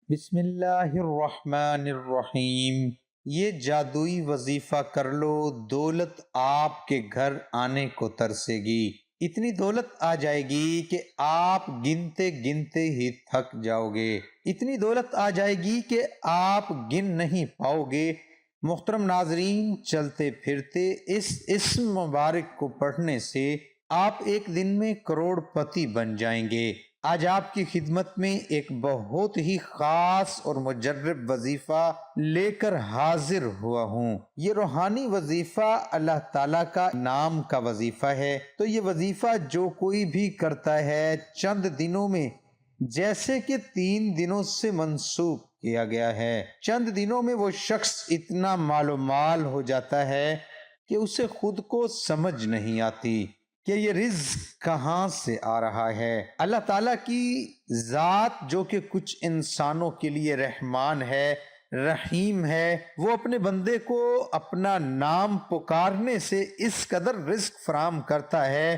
بسم اللہ الرحمن الرحیم۔ یہ جادوئی وظیفہ کر لو، دولت آپ کے گھر آنے کو ترسے گی۔ اتنی دولت آ جائے گی کہ آپ گنتے گنتے ہی تھک جاؤ گے۔ اتنی دولت آ جائے گی کہ آپ گن نہیں پاؤ گے۔ محترم ناظرین، چلتے پھرتے اس اسم مبارک کو پڑھنے سے آپ ایک دن میں کروڑ پتی بن جائیں گے۔ آج آپ کی خدمت میں ایک بہت ہی خاص اور مجرب وظیفہ لے کر حاضر ہوا ہوں۔ یہ روحانی وظیفہ اللہ تعالیٰ کا نام کا وظیفہ ہے۔ تو یہ وظیفہ جو کوئی بھی کرتا ہے چند دنوں میں، جیسے کہ 3 دنوں سے منسوخ کیا گیا ہے، چند دنوں میں وہ شخص اتنا مال و مال ہو جاتا ہے کہ اسے خود کو سمجھ نہیں آتی کہ یہ رزق کہاں سے آ رہا ہے۔ اللہ تعالیٰ کی ذات جو کہ کچھ انسانوں کے لیے رحمان ہے، رحیم ہے، وہ اپنے بندے کو اپنا نام پکارنے سے اس قدر رزق فراہم کرتا ہے،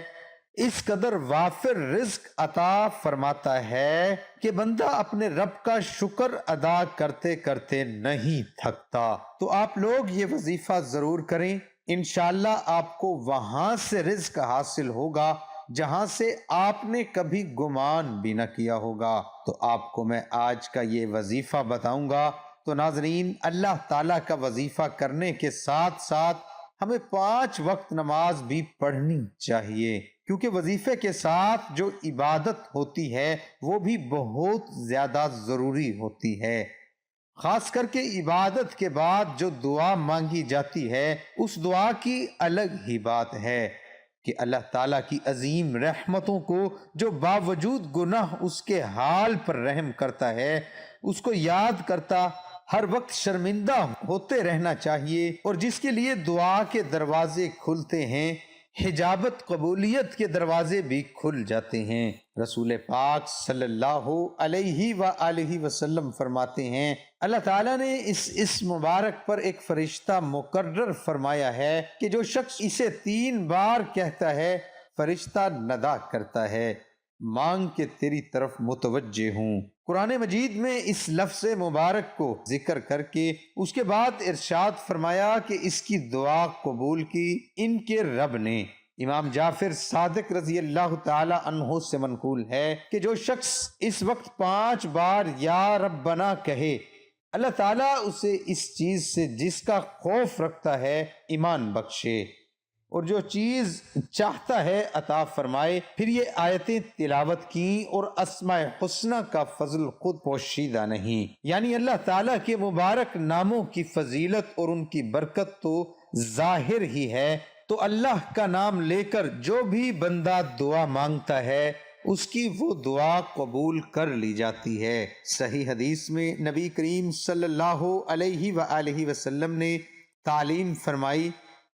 اس قدر وافر رزق عطا فرماتا ہے کہ بندہ اپنے رب کا شکر ادا کرتے کرتے نہیں تھکتا۔ تو آپ لوگ یہ وظیفہ ضرور کریں، انشاءاللہ آپ کو وہاں سے رزق حاصل ہوگا جہاں سے آپ نے کبھی گمان بھی نہ کیا ہوگا۔ تو آپ کو میں آج کا یہ وظیفہ بتاؤں گا۔ تو ناظرین، اللہ تعالیٰ کا وظیفہ کرنے کے ساتھ ساتھ ہمیں 5 وقت نماز بھی پڑھنی چاہیے، کیونکہ وظیفے کے ساتھ جو عبادت ہوتی ہے وہ بھی بہت زیادہ ضروری ہوتی ہے۔ خاص کر کے عبادت کے بعد جو دعا مانگی جاتی ہے، اس دعا کی الگ ہی بات ہے کہ اللہ تعالیٰ کی عظیم رحمتوں کو جو باوجود گناہ اس کے حال پر رحم کرتا ہے، اس کو یاد کرتا ہر وقت شرمندہ ہوتے رہنا چاہیے، اور جس کے لیے دعا کے دروازے کھلتے ہیں، حجابت قبولیت کے دروازے بھی کھل جاتے ہیں۔ رسول پاک صلی اللہ علیہ وآلہ وسلم فرماتے ہیں، اللہ تعالیٰ نے اس مبارک پر ایک فرشتہ مقرر فرمایا ہے کہ جو شخص اسے 3 بار کہتا ہے، فرشتہ ندا کرتا ہے، مانگ کے تیری طرف متوجہ ہوں۔ قرآن مجید میں اس لفظ مبارک کو ذکر کر کے اس کے بعد ارشاد فرمایا کہ اس کی دعا قبول کی ان کے رب نے۔ امام جعفر صادق رضی اللہ تعالی عنہ سے منقول ہے کہ جو شخص اس وقت 5 بار یا ربنا کہے، اللہ تعالیٰ اسے اس چیز سے جس کا خوف رکھتا ہے ایمان بخشے، اور جو چیز چاہتا ہے عطا فرمائے۔ پھر یہ آیتیں تلاوت کی، اور اسماء حسنہ کا فضل خود پوشیدہ نہیں، یعنی اللہ تعالیٰ کے مبارک ناموں کی فضیلت اور ان کی برکت تو ظاہر ہی ہے۔ تو اللہ کا نام لے کر جو بھی بندہ دعا مانگتا ہے، اس کی وہ دعا قبول کر لی جاتی ہے۔ صحیح حدیث میں نبی کریم صلی اللہ علیہ وآلہ وسلم نے تعلیم فرمائی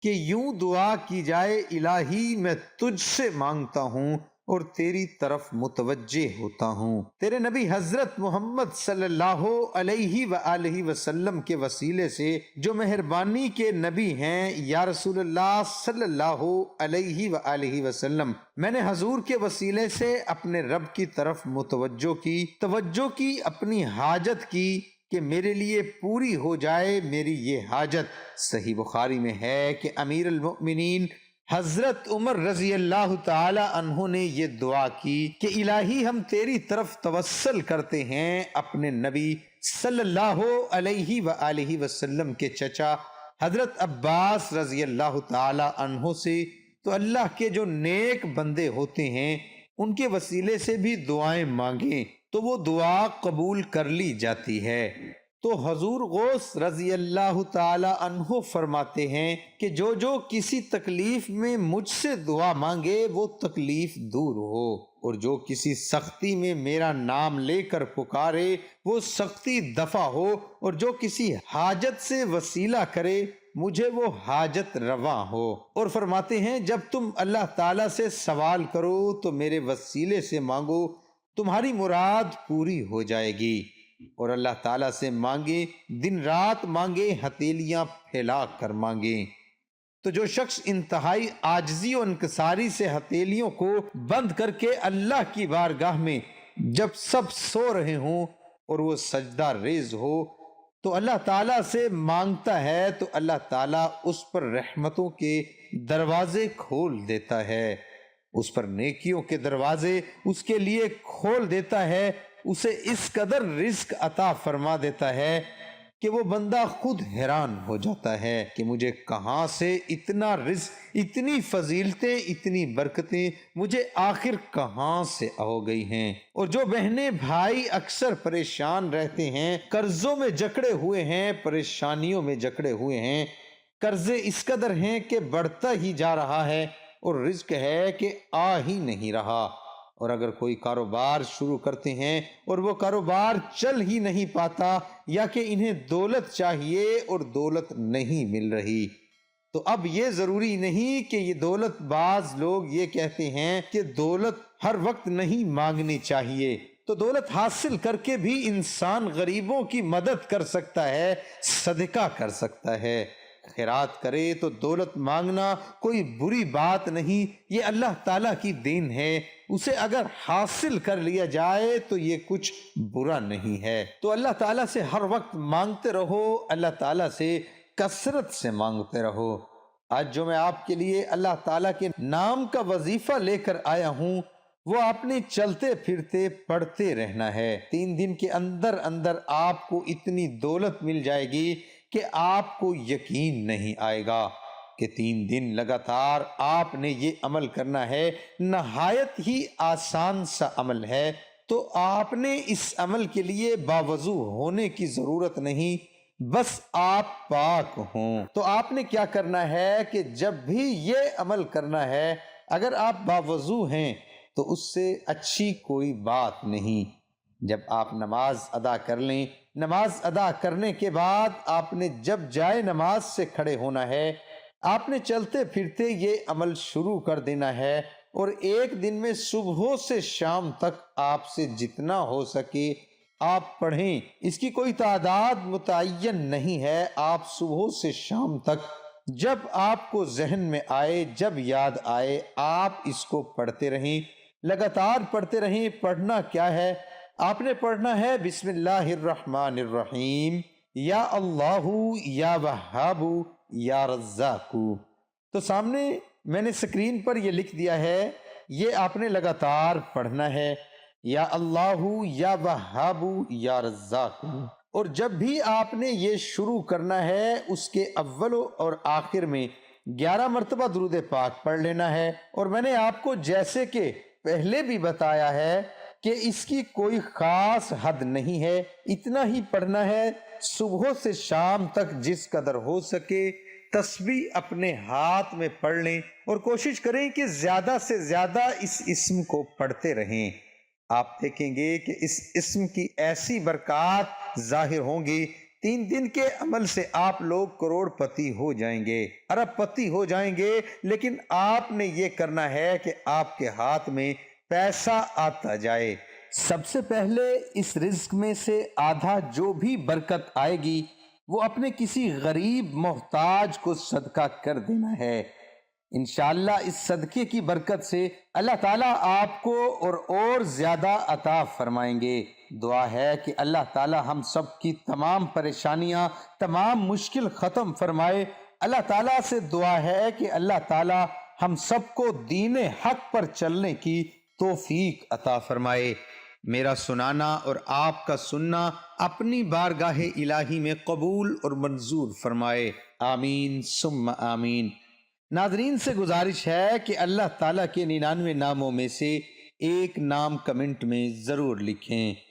کہ یوں دعا کی جائے، الہی میں تجھ سے مانگتا ہوں اور تیری طرف متوجہ ہوتا ہوں۔ تیرے نبی حضرت محمد صلی اللہ علیہ وآلہ وسلم کے وسیلے سے جو مہربانی کے نبی ہیں، یا رسول اللہ صلی اللہ علیہ وآلہ وسلم، میں نے حضور کے وسیلے سے اپنے رب کی طرف توجہ کی اپنی حاجت کی کہ میرے لیے پوری ہو جائے میری یہ حاجت۔ صحیح بخاری میں ہے کہ امیر المؤمنین حضرت عمر رضی اللہ تعالی عنہ نے یہ دعا کی کہ الہی ہم تیری طرف توسل کرتے ہیں اپنے نبی صلی اللہ علیہ وآلہ وسلم کے چچا حضرت عباس رضی اللہ تعالی عنہ سے۔ تو اللہ کے جو نیک بندے ہوتے ہیں ان کے وسیلے سے بھی دعائیں مانگیں تو وہ دعا قبول کر لی جاتی ہے۔ تو حضور غوث رضی اللہ تعالی عنہ فرماتے ہیں کہ جو کسی تکلیف میں مجھ سے دعا مانگے وہ تکلیف دور ہو، اور جو کسی سختی میں میرا نام لے کر پکارے وہ سختی دفع ہو، اور جو کسی حاجت سے وسیلہ کرے مجھے وہ حاجت رواں ہو۔ اور فرماتے ہیں جب تم اللہ تعالیٰ سے سوال کرو تو میرے وسیلے سے مانگو، تمہاری مراد پوری ہو جائے گی۔ اور اللہ تعالیٰ سے مانگے، دن رات مانگے، ہتھیلیاں پھیلا کر مانگیں۔ تو جو شخص انتہائی عاجزی و انکساری سے ہتھیلیوں کو بند کر کے اللہ کی بارگاہ میں جب سب سو رہے ہوں اور وہ سجدہ ریز ہو تو اللہ تعالیٰ سے مانگتا ہے تو اللہ تعالیٰ اس پر رحمتوں کے دروازے کھول دیتا ہے، اس پر نیکیوں کے دروازے اس کے لیے کھول دیتا ہے، اسے اس قدر رزق عطا فرما دیتا ہے کہ وہ بندہ خود حیران ہو جاتا ہے کہ مجھے کہاں سے اتنا رزق، اتنی فضیلتیں، اتنی برکتیں مجھے آخر کہاں سے ہو گئی ہیں۔ اور جو بہنیں بھائی اکثر پریشان رہتے ہیں، قرضوں میں جکڑے ہوئے ہیں، پریشانیوں میں جکڑے ہوئے ہیں، قرضے اس قدر ہیں کہ بڑھتا ہی جا رہا ہے اور رزق ہے کہ آ ہی نہیں رہا، اور اگر کوئی کاروبار شروع کرتے ہیں اور وہ کاروبار چل ہی نہیں پاتا، یا کہ انہیں دولت چاہیے اور دولت نہیں مل رہی، تو اب یہ ضروری نہیں کہ یہ دولت، بعض لوگ یہ کہتے ہیں کہ دولت ہر وقت نہیں مانگنی چاہیے، تو دولت حاصل کر کے بھی انسان غریبوں کی مدد کر سکتا ہے، صدقہ کر سکتا ہے، خیرات کرے، تو دولت مانگنا کوئی بری بات نہیں، یہ اللہ تعالیٰ کی دین ہے، اسے اگر حاصل کر لیا جائے تو یہ کچھ برا نہیں ہے۔ تو اللہ تعالیٰ سے ہر وقت مانگتے رہو، اللہ تعالیٰ سے کثرت سے مانگتے رہو۔ آج جو میں آپ کے لیے اللہ تعالیٰ کے نام کا وظیفہ لے کر آیا ہوں، وہ آپ نے چلتے پھرتے پڑھتے رہنا ہے۔ 3 دن کے اندر اندر آپ کو اتنی دولت مل جائے گی کہ آپ کو یقین نہیں آئے گا کہ 3 دن لگاتار آپ نے یہ عمل کرنا ہے۔ نہایت ہی آسان سا عمل ہے، تو آپ نے اس عمل کے لیے باوضو ہونے کی ضرورت نہیں، بس آپ پاک ہوں۔ تو آپ نے کیا کرنا ہے کہ جب بھی یہ عمل کرنا ہے، اگر آپ باوضو ہیں تو اس سے اچھی کوئی بات نہیں۔ جب آپ نماز ادا کر لیں، نماز ادا کرنے کے بعد آپ نے جب جائے نماز سے کھڑے ہونا ہے، آپ نے چلتے پھرتے یہ عمل شروع کر دینا ہے، اور ایک دن میں صبح سے شام تک آپ سے جتنا ہو سکے آپ پڑھیں۔ اس کی کوئی تعداد متعین نہیں ہے، آپ صبح سے شام تک جب آپ کو ذہن میں آئے، جب یاد آئے، آپ اس کو پڑھتے رہیں، لگاتار پڑھتے رہیں۔ پڑھنا کیا ہے؟ آپ نے پڑھنا ہے بسم اللہ الرحمن الرحیم، یا اللہ یا وہاب یا رزاق۔ تو سامنے میں نے سکرین پر یہ لکھ دیا ہے، یہ آپ نے لگاتار پڑھنا ہے، یا اللہ یا وہاب یا رزاق۔ اور جب بھی آپ نے یہ شروع کرنا ہے، اس کے اول اور آخر میں 11 مرتبہ درود پاک پڑھ لینا ہے۔ اور میں نے آپ کو جیسے کہ پہلے بھی بتایا ہے کہ اس کی کوئی خاص حد نہیں ہے، اتنا ہی پڑھنا ہے، صبح سے شام تک جس قدر ہو سکے۔ تسبیح اپنے ہاتھ میں پڑھ لیں اور کوشش کریں کہ زیادہ سے زیادہ اس اسم کو پڑھتے رہیں۔ آپ دیکھیں گے کہ اس اسم کی ایسی برکات ظاہر ہوں گی، 3 دن کے عمل سے آپ لوگ کروڑ پتی ہو جائیں گے، ارب پتی ہو جائیں گے، لیکن آپ نے یہ کرنا ہے کہ آپ کے ہاتھ میں پیسہ آتا جائے۔ سب سے پہلے اس رزق میں سے آدھا جو بھی برکت آئے گی وہ اپنے کسی غریب محتاج کو صدقہ کر دینا ہے۔ انشاءاللہ اس صدقے کی برکت سے اللہ تعالیٰ آپ کو اور زیادہ عطا فرمائیں گے۔ دعا ہے کہ اللہ تعالیٰ ہم سب کی تمام پریشانیاں، تمام مشکل ختم فرمائے۔ اللہ تعالیٰ سے دعا ہے کہ اللہ تعالیٰ ہم سب کو دین حق پر چلنے کی توفیق عطا فرمائے۔ میرا سنانا اور آپ کا سننا اپنی بارگاہ الہی میں قبول اور منظور فرمائے، آمین ثم آمین۔ ناظرین سے گزارش ہے کہ اللہ تعالیٰ کے 99 ناموں میں سے ایک نام کمنٹ میں ضرور لکھیں۔